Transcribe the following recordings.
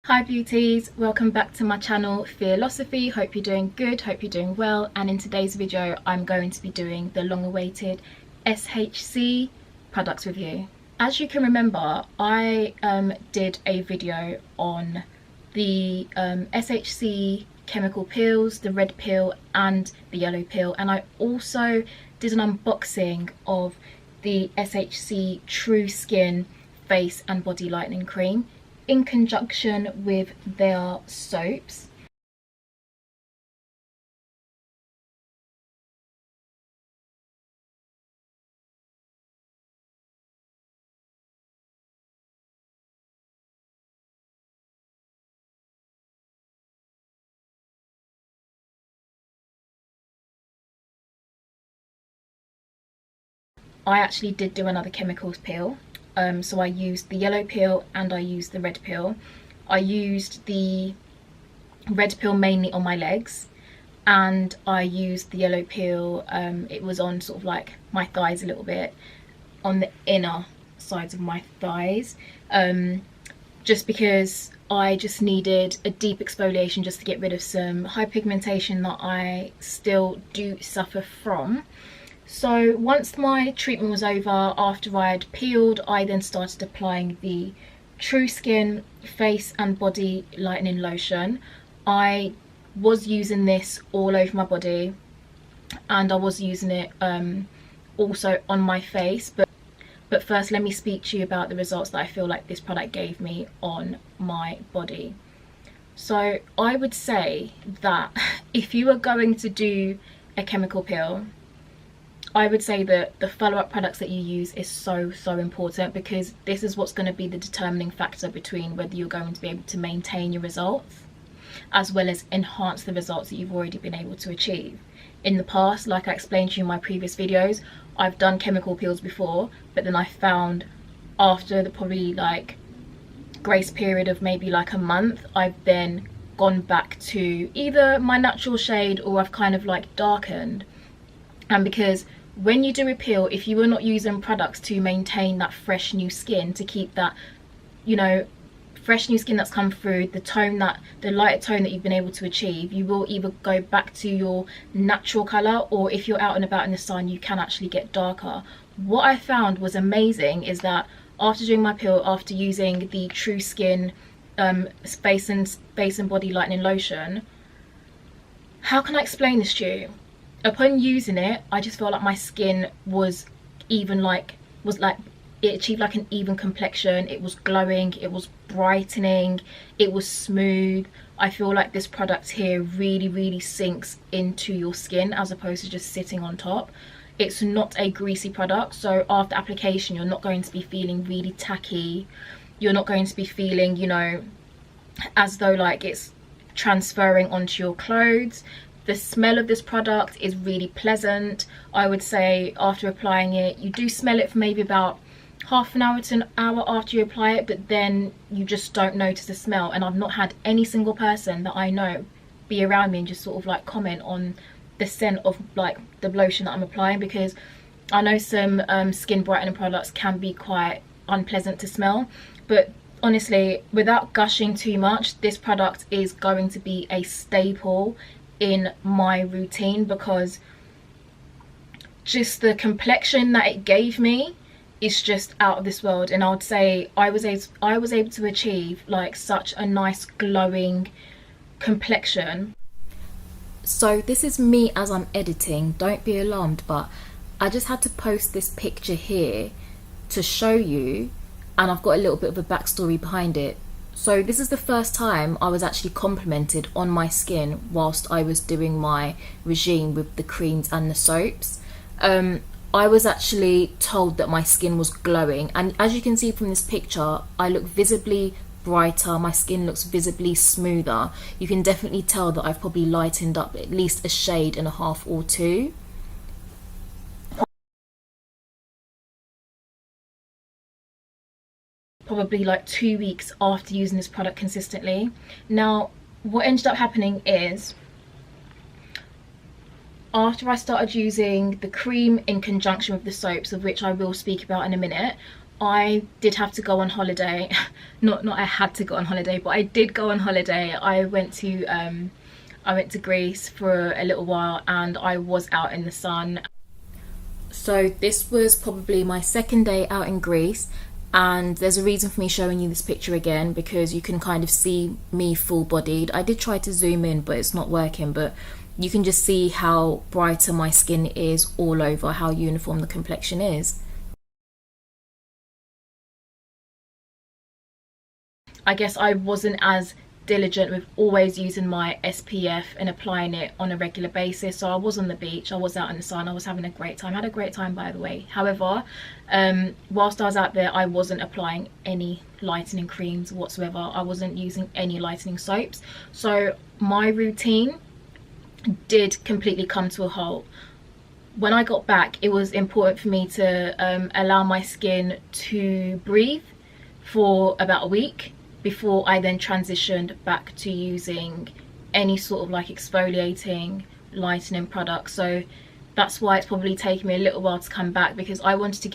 Hi beauties, welcome back to my channel Phialosophy. Hope you're doing good, hope you're doing well, and in today's video I'm going to be doing the long-awaited SHC products review. As you can remember, I did a video on the SHC chemical peels, the red peel and the yellow peel, and I also did an unboxing of the SHC Tru Skin Face and Body Lightening Cream in conjunction with their soaps. I actually did do another chemicals peel. So I used the yellow peel and I used the red peel. I used the red peel mainly on my legs, and I used the yellow peel, it was on sort of like my thighs a little bit, on the inner sides of my thighs, just because I just needed a deep exfoliation just to get rid of some hyperpigmentation that I still do suffer from. So once my treatment was over, after I had peeled, I then started applying the Tru Skin Face and Body Lightening Lotion. I was using this all over my body, and I was using it also on my face, but first let me speak to you about the results that I feel like this product gave me on my body. So I would say that if you are going to do a chemical peel, I would say that the follow-up products that you use is so important, because this is what's going to be the determining factor between whether you're going to be able to maintain your results as well as enhance the results that you've already been able to achieve. In the past, like I explained to you in my previous videos, I've done chemical peels before, but then I found after the probably like grace period of maybe like a month, I've then gone back to either my natural shade or I've kind of like darkened. And because when you do a peel, if you are not using products to maintain that fresh new skin, to keep that, you know, fresh new skin that's come through, the tone, that the lighter tone that you've been able to achieve, you will either go back to your natural color, or if you're out and about in the sun, you can actually get darker. What I found was amazing is that after doing my peel, after using the Tru Skin face and body lightening lotion, how can I explain this to you? Upon using it, I just felt like my skin was even like, it achieved like an even complexion. It was glowing, it was brightening, it was smooth. I feel like this product here really sinks into your skin as opposed to just sitting on top. It's not a greasy product, so after application you're not going to be feeling really tacky. You're not going to be feeling, you know, as though like it's transferring onto your clothes. The smell of this product is really pleasant. I would say after applying it, you do smell it for maybe about half an hour to an hour after you apply it, but then you just don't notice the smell. And I've not had any single person that I know be around me and just sort of like comment on the scent of like the lotion that I'm applying, because I know some skin brightening products can be quite unpleasant to smell, but honestly, without gushing too much, this product is going to be a staple in my routine, because just the complexion that it gave me is just out of this world. And I would say I was able to achieve like such a nice glowing complexion. So this is me as I'm editing, don't be alarmed, but I just had to post this picture here to show you, and I've got a little bit of a backstory behind it. So this is the first time I was actually complimented on my skin whilst I was doing my regime with the creams and the soaps. I was actually told that my skin was glowing, and as you can see from this picture, I look visibly brighter, my skin looks visibly smoother. You can definitely tell that I've probably lightened up at least a shade and a half or two. Probably like 2 weeks after using this product consistently. Now what ended up happening is, after I started using the cream in conjunction with the soaps, of which I will speak about in a minute, I did have to go on holiday. Not I had to go on holiday, but I did go on holiday. I went to Greece for a little while, and I was out in the sun. So this was probably my second day out in Greece, and there's a reason for me showing you this picture again, because you can kind of see me full bodied. I did try to zoom in, but it's not working, but you can just see how brighter my skin is all over, how uniform the complexion is. I guess I wasn't as diligent with always using my SPF and applying it on a regular basis. So I was on the beach, I was out in the sun, I was having a great time. I had a great time, by the way. However, whilst I was out there, I wasn't applying any lightening creams whatsoever. I wasn't using any lightening soaps. So my routine did completely come to a halt. When I got back, it was important for me to allow my skin to breathe for about a week before I then transitioned back to using any sort of like exfoliating lightening products. So that's why it's probably taken me a little while to come back, because I wanted to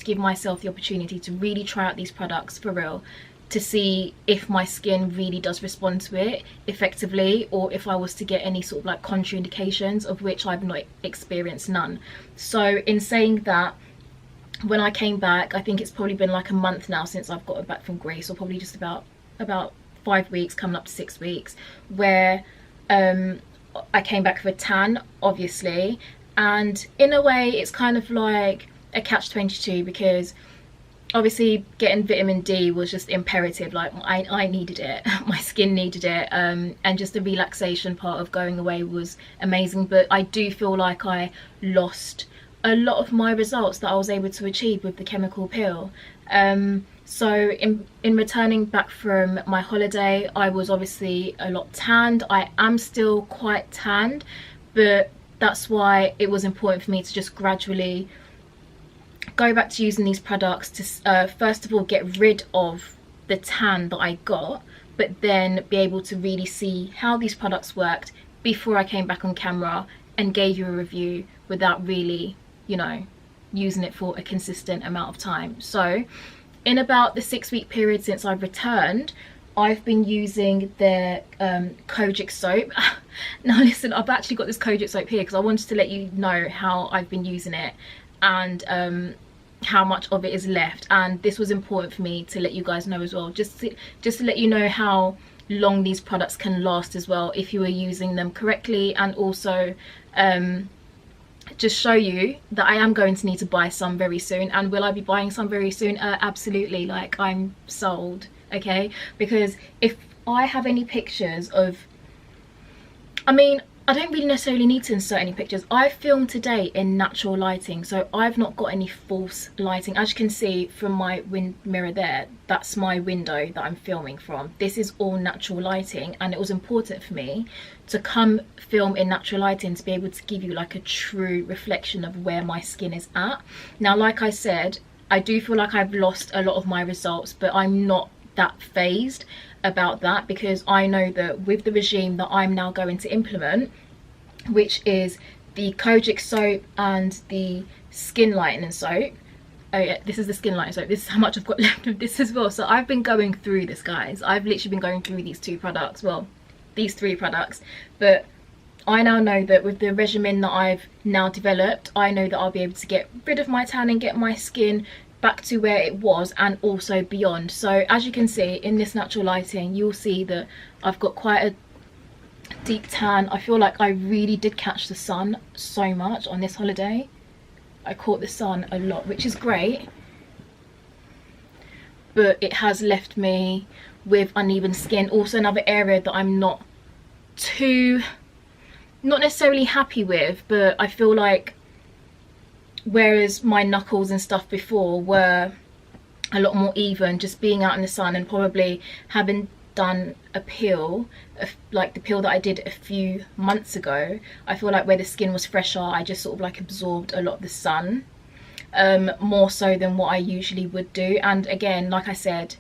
give myself the opportunity to really try out these products for real, to see if my skin really does respond to it effectively, or if I was to get any sort of like contraindications, of which I've not experienced none. So in saying that, when I came back, I think it's probably been like a month now since I've got back from Greece, or probably just about 5 weeks, coming up to 6 weeks, where I came back with a tan, obviously. And in a way, it's kind of like a catch-22, because obviously getting vitamin D was just imperative. Like I needed it, my skin needed it, and just the relaxation part of going away was amazing. But I do feel like I lost a lot of my results that I was able to achieve with the chemical peel. So in returning back from my holiday, I was obviously a lot tanned. I am still quite tanned, but that's why it was important for me to just gradually go back to using these products to first of all get rid of the tan that I got, but then be able to really see how these products worked before I came back on camera and gave you a review without really, you know, using it for a consistent amount of time. So in about the 6-week period since I've returned, I've been using their Kojic soap. Now listen, I've actually got this Kojic soap here because I wanted to let you know how I've been using it, and how much of it is left. And this was important for me to let you guys know as well, just to let you know how long these products can last as well if you are using them correctly, and also just show you that I am going to need to buy some very soon. And will I be buying some very soon? Absolutely, like I'm sold, okay? Because if I have any pictures of, I mean, I don't really necessarily need to insert any pictures. I filmed today in natural lighting, so I've not got any false lighting. As you can see from my mirror there, that's my window that I'm filming from. This is all natural lighting, and it was important for me to come film in natural lighting to be able to give you like a true reflection of where my skin is at. Now, like I said, I do feel like I've lost a lot of my results, but I'm not that phased about that, because I know that with the regime that I'm now going to implement, which is the Kojic soap and the skin lightening soap. Oh yeah, this is the skin lightening soap. This is how much I've got left of this as well. So I've been going through this, guys. I've literally been going through these 2 products, well, these 3 products, but I now know that with the regimen that I've now developed, I know that I'll be able to get rid of my tan and get my skin back to where it was, and also beyond. So as you can see in this natural lighting, you'll see that I've got quite a deep tan. I feel like I really did catch the sun so much on this holiday. I caught the sun a lot, which is great, but it has left me with uneven skin. Also another area that I'm not necessarily happy with, but I feel like whereas my knuckles and stuff before were a lot more even, just being out in the sun and probably having done a peel, like the peel that I did a few months ago, I feel like where the skin was fresher, I just sort of like absorbed a lot of the sun, more so than what I usually would do. And again, like I said,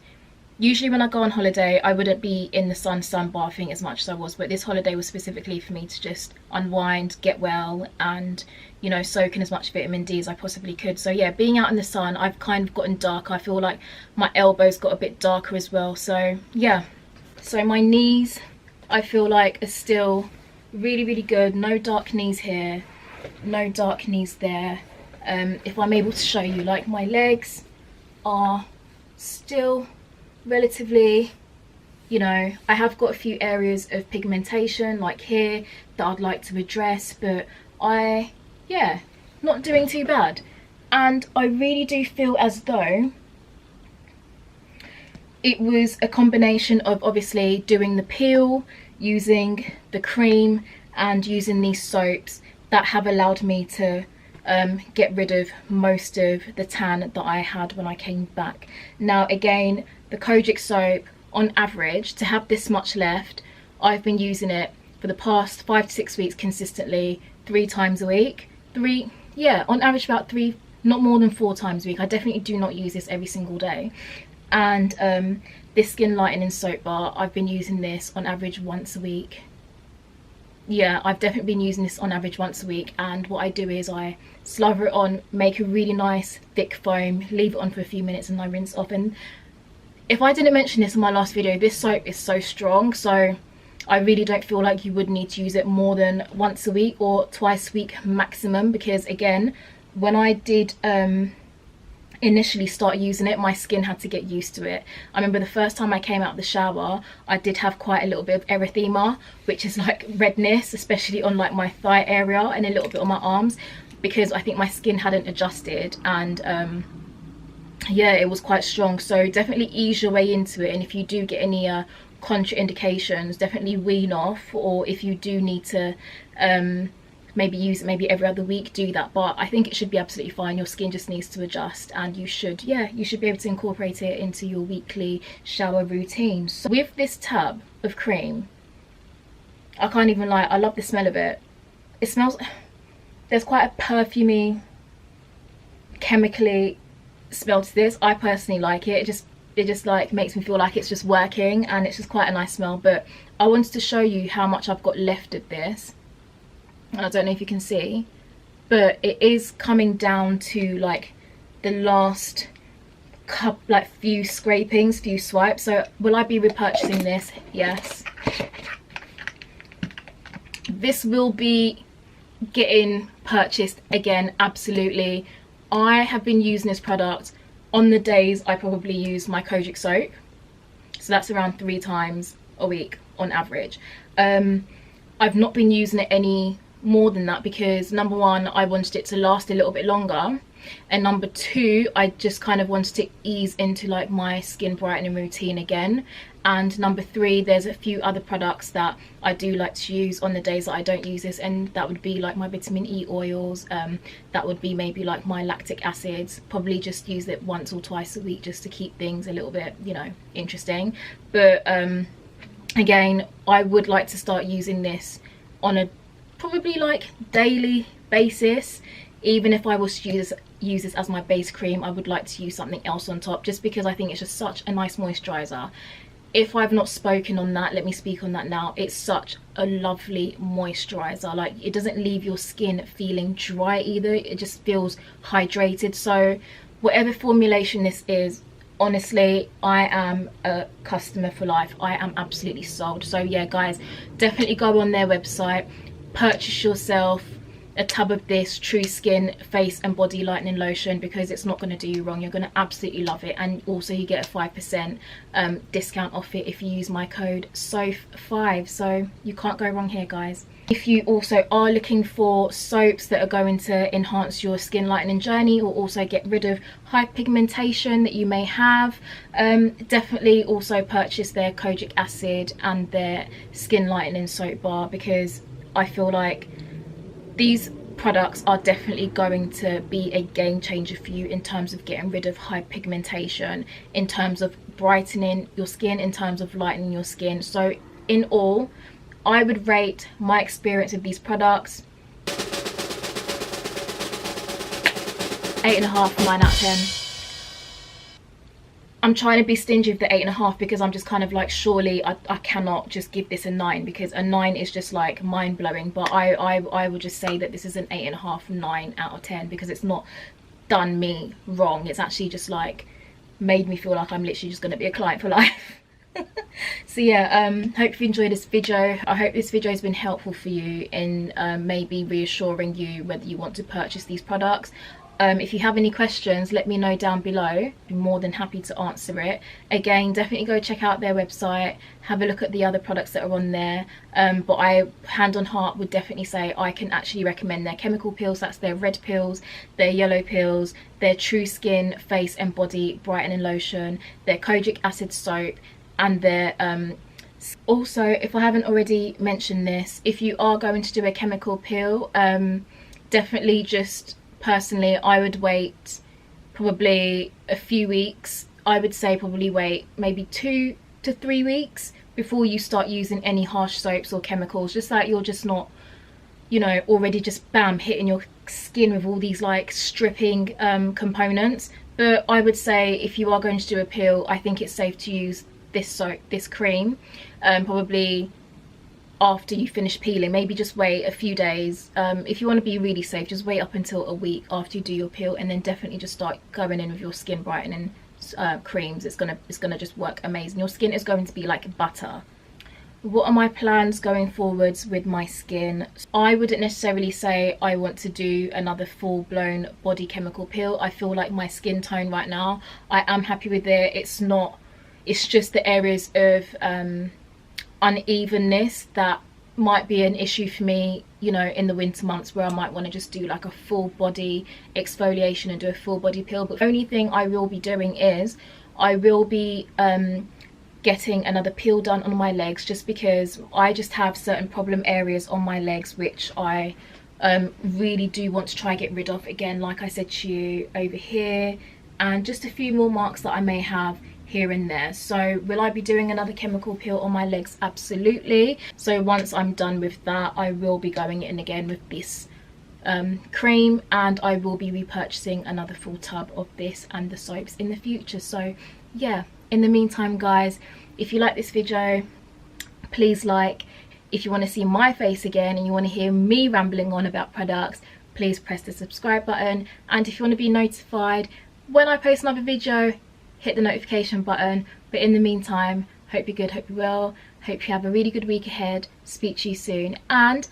usually when I go on holiday, I wouldn't be in the sun sunbathing as much as I was, but this holiday was specifically for me to just unwind, get well, and, you know, soak in as much vitamin D as I possibly could. So yeah, being out in the sun, I've kind of gotten darker. I feel like my elbows got a bit darker as well. So yeah, so my knees, I feel like, are still really, really good. No dark knees here, no dark knees there. If I'm able to show you, like, my legs are still relatively, you know, I have got a few areas of pigmentation like here that I'd like to address, but yeah, not doing too bad. And I really do feel as though it was a combination of obviously doing the peel, using the cream, and using these soaps that have allowed me to get rid of most of the tan that I had when I came back. Now again, the Kojic soap, on average, to have this much left, I've been using it for the past 5 to 6 weeks consistently, 3 times a week. Yeah, on average about 3, not more than 4 times a week. I definitely do not use this every single day. And this skin lightening soap bar, I've been using this on average once a week. Yeah, I've definitely been using this on average once a week, and what I do is I slather it on, make a really nice thick foam, leave it on for a few minutes, and I rinse off. And if I didn't mention this in my last video, this soap is so strong, so I really don't feel like you would need to use it more than once a week or twice a week maximum, because again, when I did initially start using it, my skin had to get used to it. I remember the first time I came out of the shower, I did have quite a little bit of erythema, which is like redness, especially on like my thigh area and a little bit on my arms, because I think my skin hadn't adjusted, and yeah, it was quite strong. So definitely ease your way into it, and if you do get any contraindications, definitely wean off, or if you do need to maybe use it maybe every other week, do that. But I think it should be absolutely fine. Your skin just needs to adjust, and you should, yeah, you should be able to incorporate it into your weekly shower routine. So with this tub of cream, I can't even lie, I love the smell of it. It smells, there's quite a perfumey, chemically smell to this. I personally like it. It just like makes me feel like it's just working, and it's just quite a nice smell. But I wanted to show you how much I've got left of this, and I don't know if you can see, but it is coming down to like the last couple, like few scrapings, few swipes. So will I be repurchasing this? Yes, this will be getting purchased again, absolutely. I have been using this product on the days I probably use my Kojic soap, so that's around 3 times a week on average. I've not been using it any more than that because number one, I wanted it to last a little bit longer, and number two, I just kind of wanted to ease into like my skin brightening routine again. And number three, there's a few other products that I do like to use on the days that I don't use this, and that would be like my vitamin E oils, that would be maybe like my lactic acids. Probably just use it once or twice a week just to keep things a little bit, you know, interesting. But again, I would like to start using this on a probably like daily basis. Even if I was to use this as my base cream, I would like to use something else on top, just because I think it's just such a nice moisturizer. If I've not spoken on that, let me speak on that now. It's such a lovely moisturizer. Like, it doesn't leave your skin feeling dry either. It just feels hydrated. So whatever formulation this is, honestly, I am a customer for life. I am absolutely sold. So yeah, guys, definitely go on their website, purchase yourself a tub of this Tru Skin face and body lightening lotion, because it's not going to do you wrong. You're going to absolutely love it, and also you get a 5% discount off it if you use my code SOF5. so you can't go wrong here, guys. If you also are looking for soaps that are going to enhance your skin lightening journey, or also get rid of hyperpigmentation that you may have, definitely also purchase their kojic acid and their skin lightening soap bar, because I feel like these products are definitely going to be a game changer for you in terms of getting rid of hyperpigmentation, in terms of brightening your skin, in terms of lightening your skin. So in all, I would rate my experience of these products 8.5, 9 out of 10. I'm trying to be stingy with the 8.5 because I'm just kind of like, surely I cannot just give this a 9, because a 9 is just like mind-blowing. But I would just say that this is an 8.5, 9 out of 10, because it's not done me wrong. It's actually just like made me feel like I'm literally just going to be a client for life. So yeah, hope you enjoyed this video. I hope this video has been helpful for you in maybe reassuring you whether you want to purchase these products. If you have any questions, let me know down below. I'm more than happy to answer it. Again, definitely go check out their website, have a look at the other products that are on there. But I, hand on heart, would definitely say I can actually recommend their chemical peels. That's their red pills, their yellow pills, their True Skin face and body brightening lotion, their kojic acid soap, and their also, if I haven't already mentioned this, if you are going to do a chemical peel, definitely just personally, I would wait probably a few weeks. I would say probably wait maybe 2 to 3 weeks before you start using any harsh soaps or chemicals, just like you're just not, you know, already just bam hitting your skin with all these like stripping components. But I would say if you are going to do a peel, I think it's safe to use this soap, this cream, probably after you finish peeling. Maybe just wait a few days. If you want to be really safe, just wait up until a week after you do your peel, and then definitely just start going in with your skin brightening creams. It's gonna just work amazing. Your skin is going to be like butter. What are my plans going forwards with my skin? I wouldn't necessarily say I want to do another full-blown body chemical peel. I feel like my skin tone right now, I am happy with it. It's just the areas of unevenness that might be an issue for me, you know, in the winter months, where I might want to just do like a full body exfoliation and do a full body peel. But the only thing I will be doing is I will be getting another peel done on my legs, just because I just have certain problem areas on my legs which I really do want to try get rid of. Again, like I said to you, over here, and just a few more marks that I may have here and there. So will I be doing another chemical peel on my legs? Absolutely. So once I'm done with that, I will be going in again with this cream, and I will be repurchasing another full tub of this and the soaps in the future. So yeah, in the meantime guys, if you like this video, please like. If you want to see my face again and you want to hear me rambling on about products, please press the subscribe button. And if you want to be notified when I post another video, hit the notification button. But in the meantime, hope you're good, hope you're well, hope you have a really good week ahead. Speak to you soon. And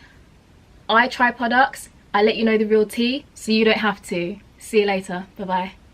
I try products, I let you know the real tea, so you don't have to. See you later. Bye bye.